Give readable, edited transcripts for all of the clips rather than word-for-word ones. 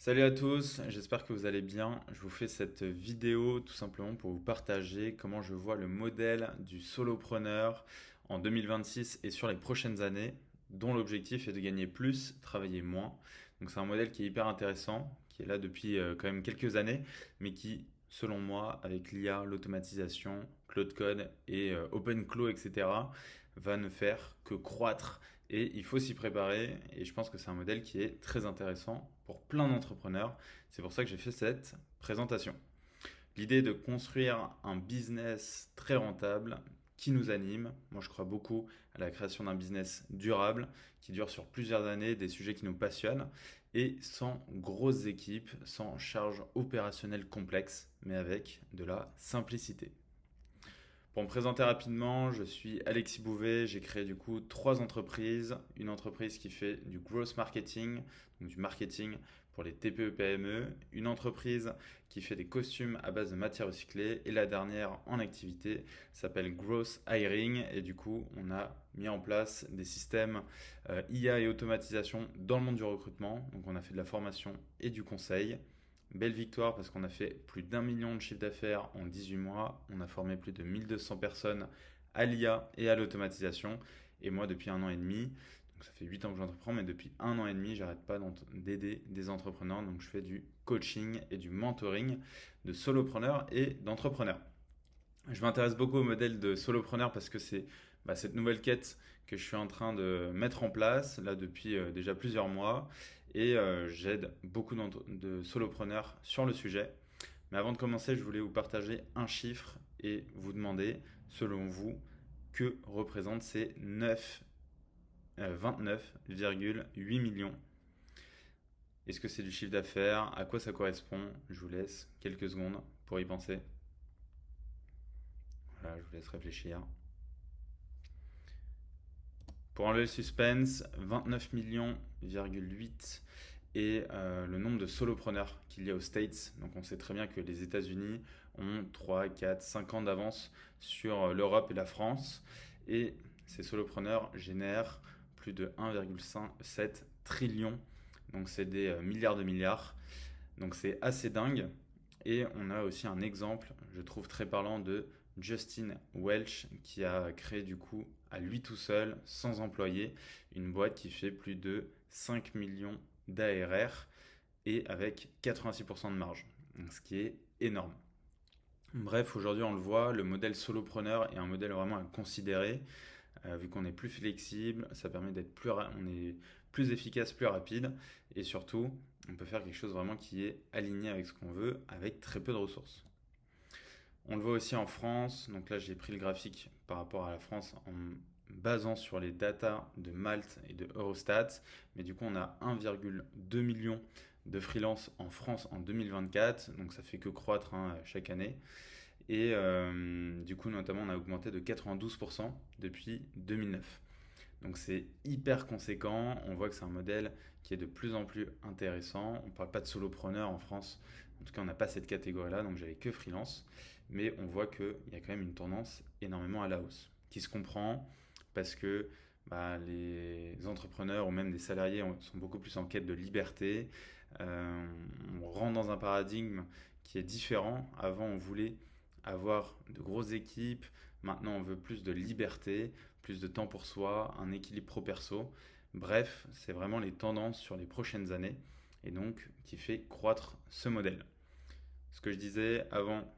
Salut à tous, j'espère que vous allez bien. Je vous fais cette vidéo tout simplement pour vous partager comment je vois le modèle du solopreneur en 2026 et sur les prochaines années, dont l'objectif est de gagner plus, travailler moins. Donc c'est un modèle qui est hyper intéressant, qui est là depuis quand même quelques années, mais qui, selon moi, avec l'IA, l'automatisation, Cloud Code et OpenClaw, etc., va ne faire que croître et il faut s'y préparer. Et je pense que c'est un modèle qui est très intéressant pour plein d'entrepreneurs. C'est pour ça que j'ai fait cette présentation. L'idée est de construire un business très rentable qui nous anime. Moi, je crois beaucoup à la création d'un business durable qui dure sur plusieurs années, des sujets qui nous passionnent et sans grosses équipes, sans charges opérationnelles complexes, mais avec de la simplicité. Pour me présenter rapidement, je suis Alexis Bouvet, j'ai créé du coup trois entreprises. Une entreprise qui fait du growth marketing, donc du marketing pour les TPE-PME. Une entreprise qui fait des costumes à base de matières recyclées. Et la dernière en activité s'appelle Growth Hiring. Et du coup, on a mis en place des systèmes IA et automatisation dans le monde du recrutement. Donc on a fait de la formation et du conseil. Belle victoire parce qu'on a fait plus d'1 million de chiffre d'affaires en 18 mois. On a formé plus de 1200 personnes à l'IA et à l'automatisation. Et moi, depuis 1 an et demi, donc ça fait 8 ans que j'entreprends, mais depuis 1 an et demi, j'arrête pas d'aider des entrepreneurs. Donc je fais du coaching et du mentoring de solopreneurs et d'entrepreneurs. Je m'intéresse beaucoup au modèle de solopreneur parce que c'est cette nouvelle quête que je suis en train de mettre en place là depuis déjà plusieurs mois et j'aide beaucoup de solopreneurs sur le sujet. Mais avant de commencer, je voulais vous partager un chiffre et vous demander, selon vous, que représentent ces 29,8 millions. Est-ce que c'est du chiffre d'affaires? À quoi ça correspond? Je vous laisse quelques secondes pour y penser. Voilà, je vous laisse réfléchir. Pour enlever le suspense, 29 millions,8 et le nombre de solopreneurs qu'il y a aux States. Donc on sait très bien que les États-Unis ont 3, 4, 5 ans d'avance sur l'Europe et la France. Et ces solopreneurs génèrent plus de 1,7 trillion. Donc c'est des milliards de milliards. Donc c'est assez dingue. Et on a aussi un exemple, je trouve très parlant, de Justin Welch qui a créé du coup à lui tout seul, sans employé, une boîte qui fait plus de 5 millions d'ARR et avec 86% de marge, ce qui est énorme. Bref, aujourd'hui on le voit, le modèle solopreneur est un modèle vraiment à considérer, vu qu'on est plus flexible, ça permet on est plus efficace, plus rapide, et surtout, on peut faire quelque chose vraiment qui est aligné avec ce qu'on veut, avec très peu de ressources. On le voit aussi en France, donc là j'ai pris le graphique par rapport à la France en basant sur les datas de Malte et de Eurostat, mais du coup on a 1,2 million de freelance en France en 2024, donc ça fait que croître chaque année. Et du coup notamment on a augmenté de 92% depuis 2009. Donc c'est hyper conséquent, on voit que c'est un modèle qui est de plus en plus intéressant. On ne parle pas de solopreneur en France, en tout cas on n'a pas cette catégorie-là, donc j'avais que freelance. Mais on voit qu'il y a quand même une tendance énormément à la hausse, qui se comprend parce que les entrepreneurs ou même des salariés sont beaucoup plus en quête de liberté. Euh, on rentre dans un paradigme qui est différent. Avant on voulait avoir de grosses équipes, maintenant on veut plus de liberté, plus de temps pour soi, un équilibre pro-perso. Bref, c'est vraiment les tendances sur les prochaines années et donc qui fait croître ce modèle. Ce que je disais avant,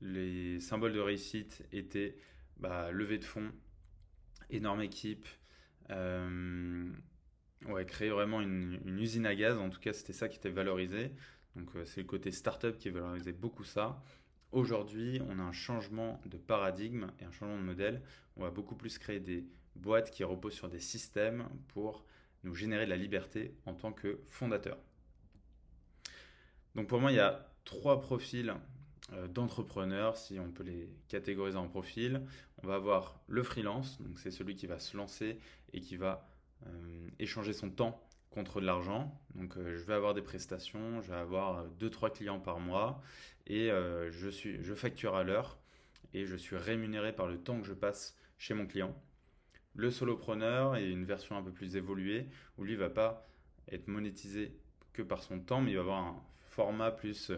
les symboles de réussite étaient levée de fonds, énorme équipe, ouais, créer vraiment une usine à gaz, en tout cas c'était ça qui était valorisé. Donc c'est le côté startup qui valorisait beaucoup ça. Aujourd'hui, on a un changement de paradigme et un changement de modèle. On va beaucoup plus créer des boîtes qui reposent sur des systèmes pour nous générer de la liberté en tant que fondateur. Donc pour moi, il y a trois profils d'entrepreneurs, si on peut les catégoriser en profils. On va avoir le freelance, donc c'est celui qui va se lancer et qui va échanger son temps contre de l'argent. Donc je vais avoir des prestations, je vais avoir deux-trois clients par mois et je facture à l'heure et je suis rémunéré par le temps que je passe chez mon client. Le solopreneur est une version un peu plus évoluée où lui ne va pas être monétisé que par son temps, mais il va avoir un format plus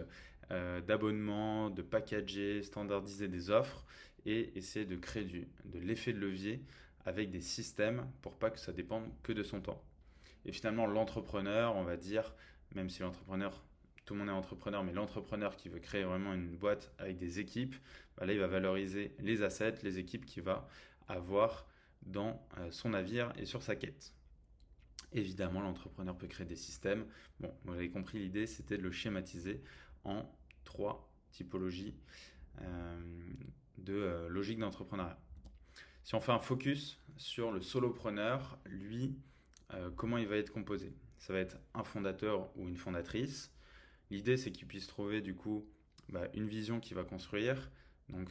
d'abonnement, de packager, standardiser des offres et essayer de créer de l'effet de levier avec des systèmes pour pas que ça dépende que de son temps. Et finalement, l'entrepreneur, on va dire, même si l'entrepreneur, tout le monde est entrepreneur, mais l'entrepreneur qui veut créer vraiment une boîte avec des équipes, bah là, il va valoriser les assets, les équipes qu'il va avoir dans son navire et sur sa quête. Évidemment, l'entrepreneur peut créer des systèmes. Bon, vous avez compris, l'idée, c'était de le schématiser en trois typologies de logique d'entrepreneuriat. Si on fait un focus sur le solopreneur, lui, comment il va être composé? Ça va être un fondateur ou une fondatrice. L'idée, c'est qu'il puisse trouver du coup une vision qu'il va construire. Donc,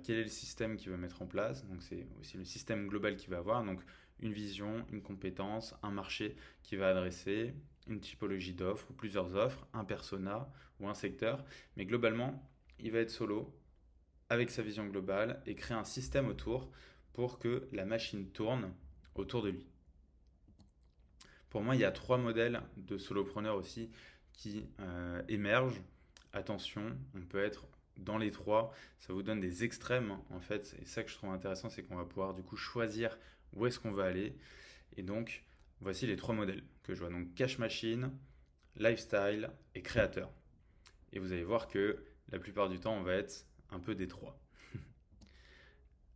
quel est le système qu'il va mettre en place? Donc, c'est aussi le système global qu'il va avoir. Donc, une vision, une compétence, un marché qu'il va adresser, une typologie d'offres ou plusieurs offres, un persona ou un secteur. Mais globalement, il va être solo avec sa vision globale et créer un système autour pour que la machine tourne autour de lui. Pour moi, il y a trois modèles de solopreneurs aussi qui émergent. Attention, on peut être dans les trois. Ça vous donne des extrêmes en fait. Et ça que je trouve intéressant, c'est qu'on va pouvoir du coup choisir où est-ce qu'on va aller. Et donc, voici les trois modèles que je vois. Donc, cash machine, lifestyle et créateur. Et vous allez voir que la plupart du temps, on va être un peu des trois.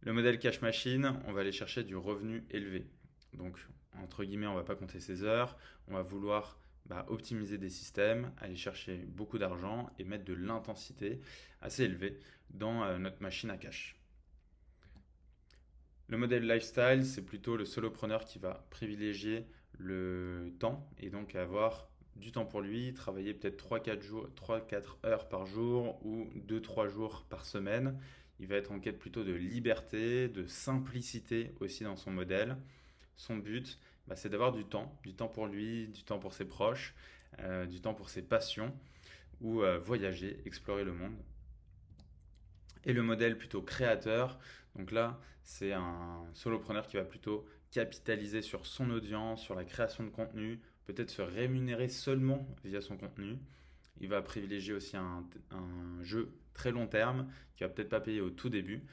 Le modèle cash machine, on va aller chercher du revenu élevé. Donc, entre guillemets, on ne va pas compter ses heures. On va vouloir optimiser des systèmes, aller chercher beaucoup d'argent et mettre de l'intensité assez élevée dans notre machine à cash. Le modèle lifestyle, c'est plutôt le solopreneur qui va privilégier le temps et donc avoir du temps pour lui, travailler peut-être 3-4 heures par jour ou 2-3 jours par semaine. Il va être en quête plutôt de liberté, de simplicité aussi dans son modèle. Son but, c'est d'avoir du temps pour lui, du temps pour ses proches, du temps pour ses passions ou voyager, explorer le monde. Et le modèle plutôt créateur, donc là, c'est un solopreneur qui va plutôt capitaliser sur son audience, sur la création de contenu, peut-être se rémunérer seulement via son contenu. Il va privilégier aussi un jeu très long terme qui va peut-être pas payer au tout début,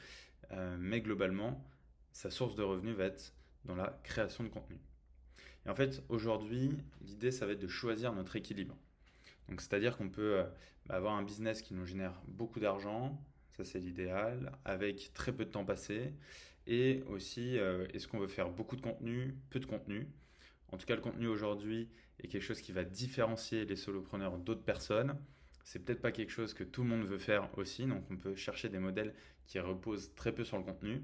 mais globalement, sa source de revenus va être dans la création de contenu. Et en fait, aujourd'hui, l'idée, ça va être de choisir notre équilibre. Donc, c'est-à-dire qu'on peut avoir un business qui nous génère beaucoup d'argent, ça c'est l'idéal, avec très peu de temps passé. Et aussi, est-ce qu'on veut faire beaucoup de contenu, peu de contenu? En tout cas, le contenu aujourd'hui est quelque chose qui va différencier les solopreneurs d'autres personnes. C'est peut-être pas quelque chose que tout le monde veut faire aussi, donc on peut chercher des modèles qui reposent très peu sur le contenu.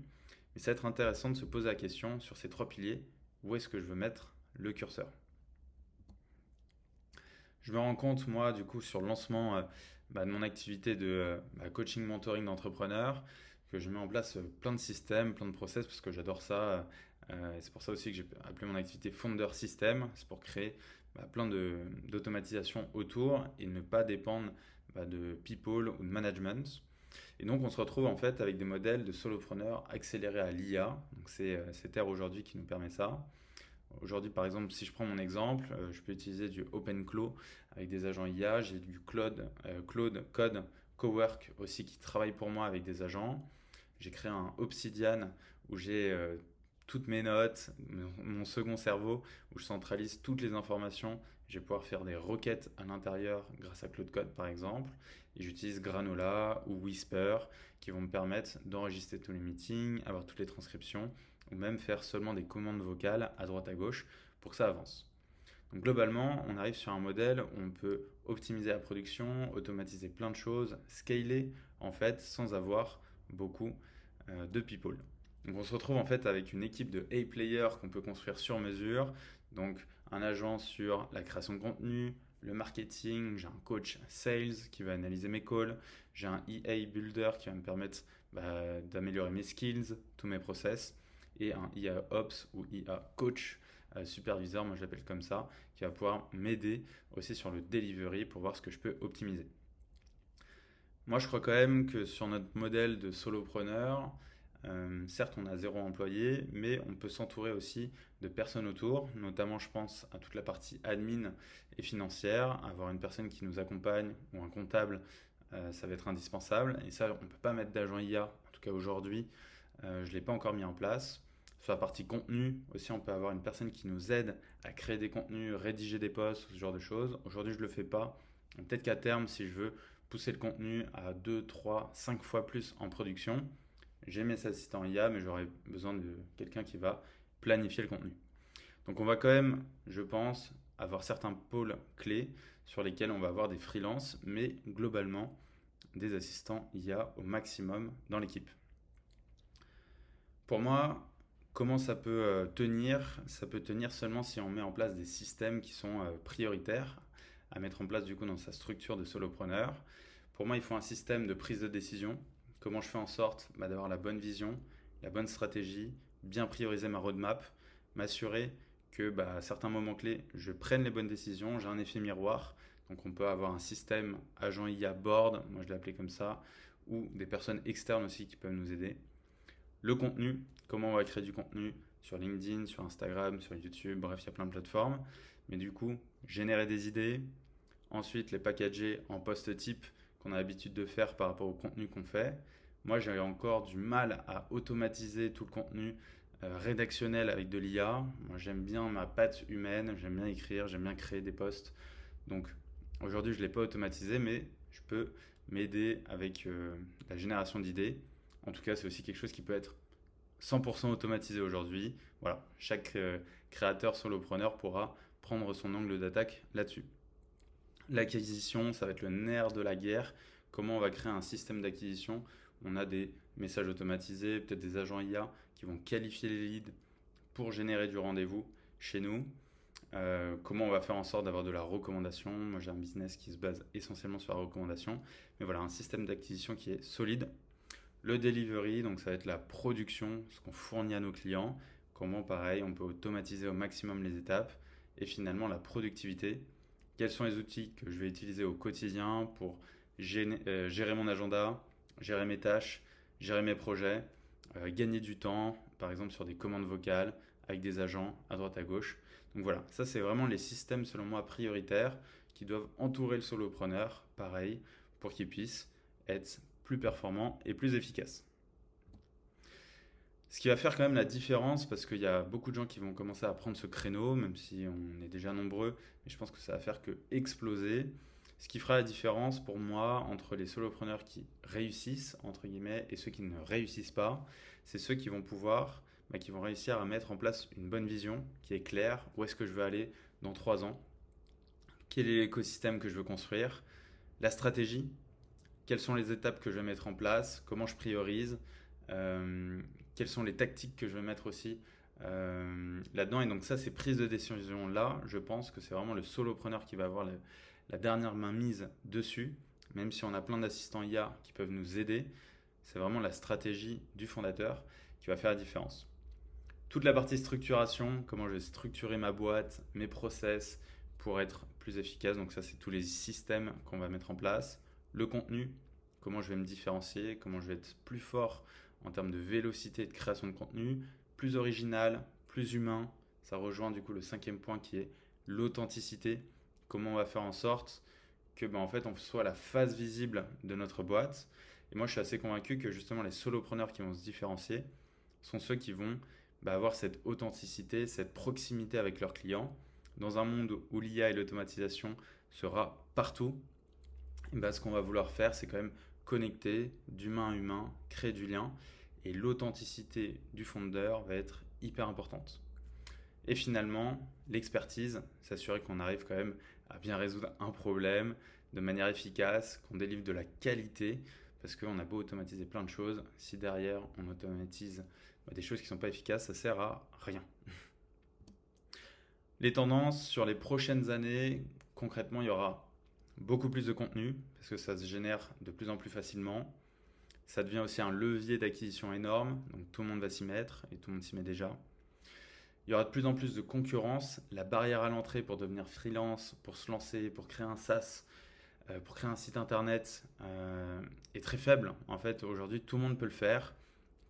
Mais ça va être intéressant de se poser la question sur ces trois piliers, où est-ce que je veux mettre le curseur? Je me rends compte, moi, du coup, sur le lancement de mon activité de coaching mentoring d'entrepreneurs, que je mets en place plein de systèmes, plein de process, parce que j'adore ça. C'est pour ça aussi que j'ai appelé mon activité Founder System. C'est pour créer plein d'automatisation autour et ne pas dépendre de people ou de management. Et donc, on se retrouve en fait avec des modèles de solopreneurs accélérés à l'IA. Donc, c'est Terre aujourd'hui qui nous permet ça. Aujourd'hui, par exemple, si je prends mon exemple, je peux utiliser du OpenClaw avec des agents IA. J'ai du Claude Code Cowork aussi qui travaille pour moi avec des agents. J'ai créé un Obsidian où j'ai toutes mes notes, mon second cerveau, où je centralise toutes les informations. Je vais pouvoir faire des requêtes à l'intérieur grâce à Claude Code par exemple. Et j'utilise Granola ou Whisper qui vont me permettre d'enregistrer tous les meetings, avoir toutes les transcriptions ou même faire seulement des commandes vocales à droite à gauche pour que ça avance. Donc globalement, on arrive sur un modèle où on peut optimiser la production, automatiser plein de choses, scaler en fait sans avoir beaucoup de people. Donc on se retrouve en fait avec une équipe de A-players qu'on peut construire sur mesure. Donc un agent sur la création de contenu, le marketing, j'ai un coach sales qui va analyser mes calls, j'ai un EA builder qui va me permettre d'améliorer mes skills, tous mes process, et un IA Ops ou IA Coach, superviseur, moi je l'appelle comme ça, qui va pouvoir m'aider aussi sur le delivery pour voir ce que je peux optimiser. Moi je crois quand même que sur notre modèle de solopreneur, Certes, on a 0 employé, mais on peut s'entourer aussi de personnes autour, notamment je pense à toute la partie admin et financière, avoir une personne qui nous accompagne ou un comptable, ça va être indispensable. Et ça, on ne peut pas mettre d'agent IA, en tout cas aujourd'hui, je ne l'ai pas encore mis en place. Sur la partie contenu aussi, on peut avoir une personne qui nous aide à créer des contenus, rédiger des posts, ce genre de choses. Aujourd'hui, je ne le fais pas. Peut-être qu'à terme, si je veux pousser le contenu à 2, 3, 5 fois plus en production, j'ai mes assistants IA, mais j'aurais besoin de quelqu'un qui va planifier le contenu. Donc on va quand même, je pense, avoir certains pôles clés sur lesquels on va avoir des freelances, mais globalement des assistants IA au maximum dans l'équipe. Pour moi, comment ça peut tenir? Ça peut tenir seulement si on met en place des systèmes qui sont prioritaires à mettre en place du coup dans sa structure de solopreneur. Pour moi, il faut un système de prise de décision. Comment je fais en sorte d'avoir la bonne vision, la bonne stratégie, bien prioriser ma roadmap, m'assurer que à certains moments clés, je prenne les bonnes décisions, j'ai un effet miroir. Donc on peut avoir un système agent IA board, moi je l'ai appelé comme ça, ou des personnes externes aussi qui peuvent nous aider. Le contenu, comment on va créer du contenu sur LinkedIn, sur Instagram, sur YouTube, bref, il y a plein de plateformes. Mais du coup, générer des idées, ensuite les packager en post type qu'on a l'habitude de faire par rapport au contenu qu'on fait. Moi, j'ai encore du mal à automatiser tout le contenu rédactionnel avec de l'IA. Moi, j'aime bien ma patte humaine, j'aime bien écrire, j'aime bien créer des posts. Donc, aujourd'hui, je ne l'ai pas automatisé, mais je peux m'aider avec la génération d'idées. En tout cas, c'est aussi quelque chose qui peut être 100% automatisé aujourd'hui. Voilà, chaque créateur solopreneur pourra prendre son angle d'attaque là-dessus. L'acquisition, ça va être le nerf de la guerre. Comment on va créer un système d'acquisition? On a des messages automatisés, peut-être des agents IA qui vont qualifier les leads pour générer du rendez-vous chez nous. Comment on va faire en sorte d'avoir de la recommandation? Moi, j'ai un business qui se base essentiellement sur la recommandation. Mais voilà, un système d'acquisition qui est solide. Le delivery, donc ça va être la production, ce qu'on fournit à nos clients. Comment, pareil, on peut automatiser au maximum les étapes. Et finalement, la productivité. Quels sont les outils que je vais utiliser au quotidien pour gérer mon agenda, gérer mes tâches, gérer mes projets, gagner du temps, par exemple sur des commandes vocales avec des agents à droite à gauche. Donc voilà, ça c'est vraiment les systèmes selon moi prioritaires qui doivent entourer le solopreneur, pareil, pour qu'il puisse être plus performant et plus efficace. Ce qui va faire quand même la différence, parce qu'il y a beaucoup de gens qui vont commencer à prendre ce créneau, même si on est déjà nombreux, mais je pense que ça va faire que exploser. Ce qui fera la différence pour moi entre les solopreneurs qui réussissent, entre guillemets, et ceux qui ne réussissent pas, c'est ceux qui vont pouvoir, qui vont réussir à mettre en place une bonne vision qui est claire. Où est-ce que je veux aller dans 3 ans? Quel est l'écosystème que je veux construire? La stratégie? Quelles sont les étapes que je vais mettre en place? Comment je priorise? Quelles sont les tactiques que je vais mettre aussi là-dedans? Et donc ça, ces prises de décision-là, je pense que c'est vraiment le solopreneur qui va avoir la dernière main mise dessus, même si on a plein d'assistants IA qui peuvent nous aider. C'est vraiment la stratégie du fondateur qui va faire la différence. Toute la partie structuration, comment je vais structurer ma boîte, mes process pour être plus efficace. Donc ça, c'est tous les systèmes qu'on va mettre en place. Le contenu, comment je vais me différencier, comment je vais être plus fort en termes de vélocité et de création de contenu, plus original, plus humain. Ça rejoint du coup le 5e point qui est l'authenticité. Comment on va faire en sorte que en fait, on soit la face visible de notre boîte. Et moi, je suis assez convaincu que justement les solopreneurs qui vont se différencier sont ceux qui vont avoir cette authenticité, cette proximité avec leurs clients. Dans un monde où l'IA et l'automatisation sera partout, ce qu'on va vouloir faire, c'est quand même connecter d'humain à humain, créer du lien. Et l'authenticité du fondeur va être hyper importante. Et finalement, l'expertise, s'assurer qu'on arrive quand même à bien résoudre un problème de manière efficace, qu'on délivre de la qualité, parce qu'on a beau automatiser plein de choses, si derrière on automatise des choses qui ne sont pas efficaces, ça ne sert à rien. Les tendances sur les prochaines années, concrètement, il y aura beaucoup plus de contenu, parce que ça se génère de plus en plus facilement. Ça devient aussi un levier d'acquisition énorme, donc tout le monde va s'y mettre, et tout le monde s'y met déjà. Il y aura de plus en plus de concurrence. La barrière à l'entrée pour devenir freelance, pour se lancer, pour créer un SaaS, pour créer un site internet est très faible. En fait, aujourd'hui, tout le monde peut le faire.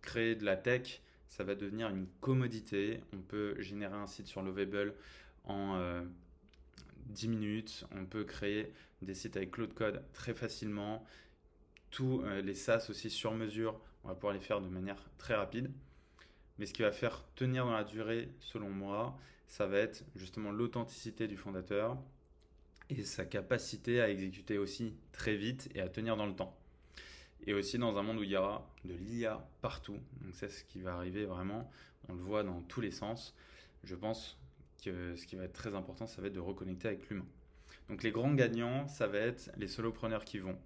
créer de la tech, ça va devenir une commodité. On peut générer un site sur Lovable en 10 minutes. On peut créer des sites avec Claude Code très facilement. Tous les SaaS aussi sur mesure, on va pouvoir les faire de manière très rapide. Mais ce qui va faire tenir dans la durée, selon moi, ça va être justement l'authenticité du fondateur et sa capacité à exécuter aussi très vite et à tenir dans le temps. Et aussi dans un monde où il y aura de l'IA partout. Donc c'est ce qui va arriver vraiment, on le voit dans tous les sens. Je pense que ce qui va être très important, ça va être de reconnecter avec l'humain. Donc les grands gagnants, ça va être les solopreneurs qui vont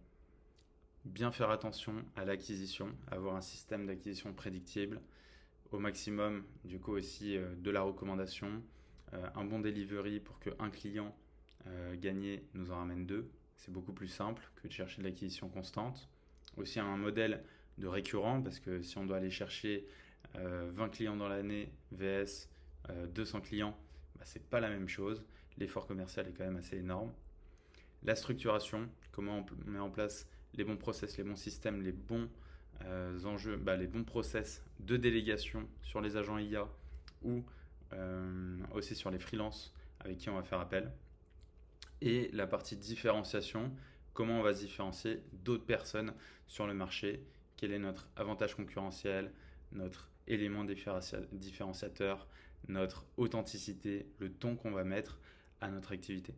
bien faire attention à l'acquisition, avoir un système d'acquisition prédictible, au maximum du coup aussi de la recommandation, un bon delivery pour qu'un client gagné nous en ramène deux. C'est beaucoup plus simple que de chercher de l'acquisition constante. Aussi un modèle de récurrent, parce que si on doit aller chercher 20 clients dans l'année vs 200 clients, bah, c'est pas la même chose. L'effort commercial est quand même assez énorme. La structuration, comment on met en place les bons process, les bons systèmes, les bons enjeux, les bons process de délégation sur les agents IA ou aussi sur les freelances avec qui on va faire appel. Et la partie différenciation, comment on va se différencier d'autres personnes sur le marché, quel est notre avantage concurrentiel, notre élément différenciateur, notre authenticité, le ton qu'on va mettre à notre activité.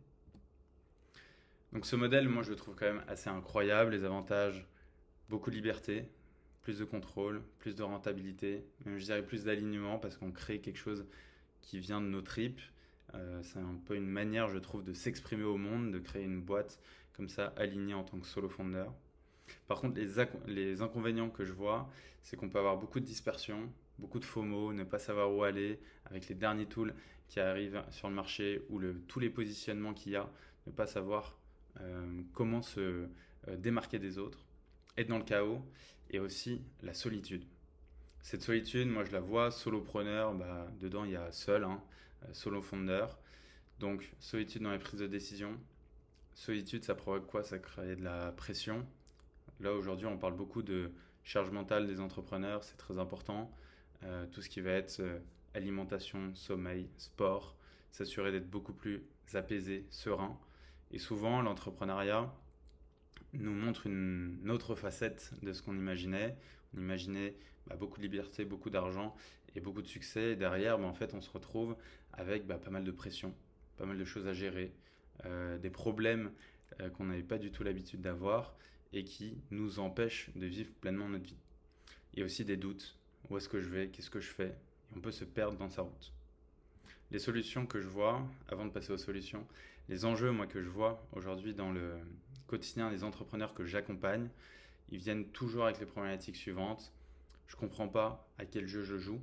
Donc ce modèle, moi je le trouve quand même assez incroyable. Les avantages, beaucoup de liberté, plus de contrôle, plus de rentabilité, même je dirais plus d'alignement parce qu'on crée quelque chose qui vient de nos tripes. C'est un peu une manière, je trouve, de s'exprimer au monde, de créer une boîte comme ça, alignée en tant que solo founder. Par contre, les inconvénients que je vois, c'est qu'on peut avoir beaucoup de dispersion, beaucoup de FOMO, ne pas savoir où aller, avec les derniers tools qui arrivent sur le marché ou tous les positionnements qu'il y a, ne pas savoir comment se démarquer des autres, être dans le chaos et aussi la solitude. Cette solitude, moi je la vois, solopreneur, dedans il y a seul, solo founder. Donc solitude dans les prises de décision. Solitude, ça provoque quoi? Ça crée de la pression. Là aujourd'hui, on parle beaucoup de charge mentale des entrepreneurs, c'est très important. Tout ce qui va être alimentation, sommeil, sport, s'assurer d'être beaucoup plus apaisé, serein. Et souvent, l'entrepreneuriat nous montre une autre facette de ce qu'on imaginait. On imaginait beaucoup de liberté, beaucoup d'argent et beaucoup de succès. Et derrière, en fait, on se retrouve avec pas mal de pression, pas mal de choses à gérer, des problèmes qu'on n'avait pas du tout l'habitude d'avoir et qui nous empêchent de vivre pleinement notre vie. Il y a aussi des doutes. Où est-ce que je vais? Qu'est-ce que je fais? Et on peut se perdre dans sa route. Les solutions que je vois, avant de passer aux solutions, les enjeux moi que je vois aujourd'hui dans le quotidien des entrepreneurs que j'accompagne, ils viennent toujours avec les problématiques suivantes. Je ne comprends pas à quel jeu je joue,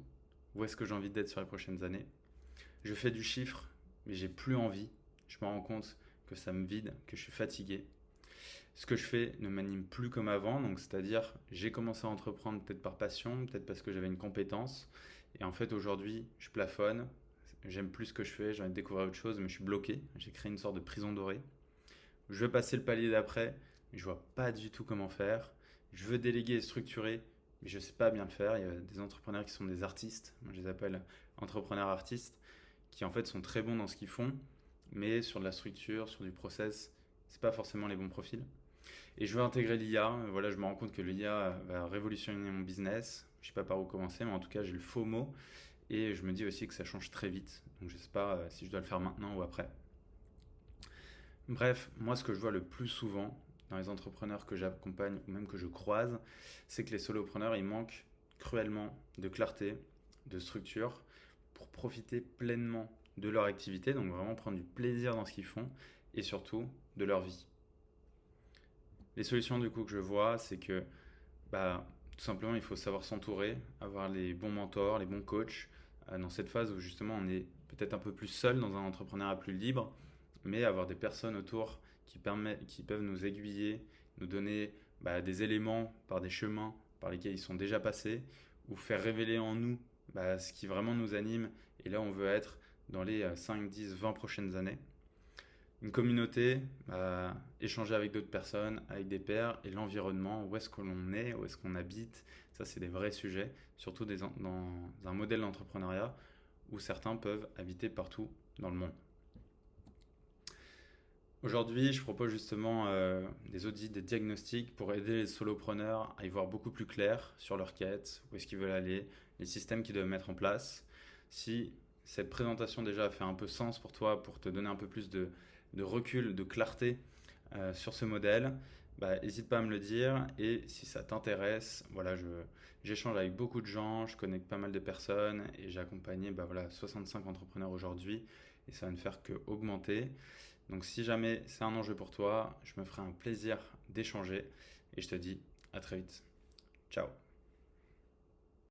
où est-ce que j'ai envie d'être sur les prochaines années. Je fais du chiffre, mais j'ai plus envie. Je me rends compte que ça me vide, que je suis fatigué. Ce que je fais ne m'anime plus comme avant, donc c'est-à-dire j'ai commencé à entreprendre peut-être par passion, peut-être parce que j'avais une compétence, et en fait aujourd'hui je plafonne, j'aime plus ce que je fais, j'ai envie de découvrir autre chose, mais je suis bloqué, j'ai créé une sorte de prison dorée. Je veux passer le palier d'après, mais je vois pas du tout comment faire. Je veux déléguer et structurer, mais je sais pas bien le faire. Il y a des entrepreneurs qui sont des artistes, moi je les appelle entrepreneurs artistes, qui en fait sont très bons dans ce qu'ils font, mais sur de la structure, sur du process, c'est pas forcément les bons profils. Et je veux intégrer l'IA. Voilà, je me rends compte que l'IA va révolutionner mon business. Je sais pas par où commencer, mais en tout cas, j'ai le FOMO. Et je me dis aussi que ça change très vite. Donc, je sais pas si je dois le faire maintenant ou après. Bref, moi, ce que je vois le plus souvent dans les entrepreneurs que j'accompagne ou même que je croise, c'est que les solopreneurs, ils manquent cruellement de clarté, de structure pour profiter pleinement de leur activité. Donc, vraiment prendre du plaisir dans ce qu'ils font et surtout de leur vie. Les solutions du coup que je vois, c'est que tout simplement il faut savoir s'entourer, avoir les bons mentors, les bons coachs, dans cette phase où justement on est peut-être un peu plus seul dans un entrepreneuriat plus libre, mais avoir des personnes autour qui peuvent nous aiguiller, nous donner des éléments par des chemins par lesquels ils sont déjà passés, ou faire révéler en nous ce qui vraiment nous anime et là on veut être dans les 5, 10, 20 prochaines années. Une communauté, échanger avec d'autres personnes, avec des pairs, et l'environnement, où est-ce que l'on est, où est-ce qu'on habite, ça c'est des vrais sujets, surtout dans un modèle d'entrepreneuriat où certains peuvent habiter partout dans le monde. Aujourd'hui, je propose justement des audits, des diagnostics pour aider les solopreneurs à y voir beaucoup plus clair sur leur quête, où est-ce qu'ils veulent aller, les systèmes qu'ils doivent mettre en place. Si cette présentation déjà a fait un peu sens pour toi, pour te donner un peu plus de recul, de clarté sur ce modèle, n'hésite pas à me le dire. Et si ça t'intéresse, voilà, j'échange avec beaucoup de gens, je connecte pas mal de personnes et j'ai accompagné 65 entrepreneurs aujourd'hui et ça va ne faire que augmenter. Donc si jamais c'est un enjeu pour toi, je me ferai un plaisir d'échanger et je te dis à très vite. Ciao.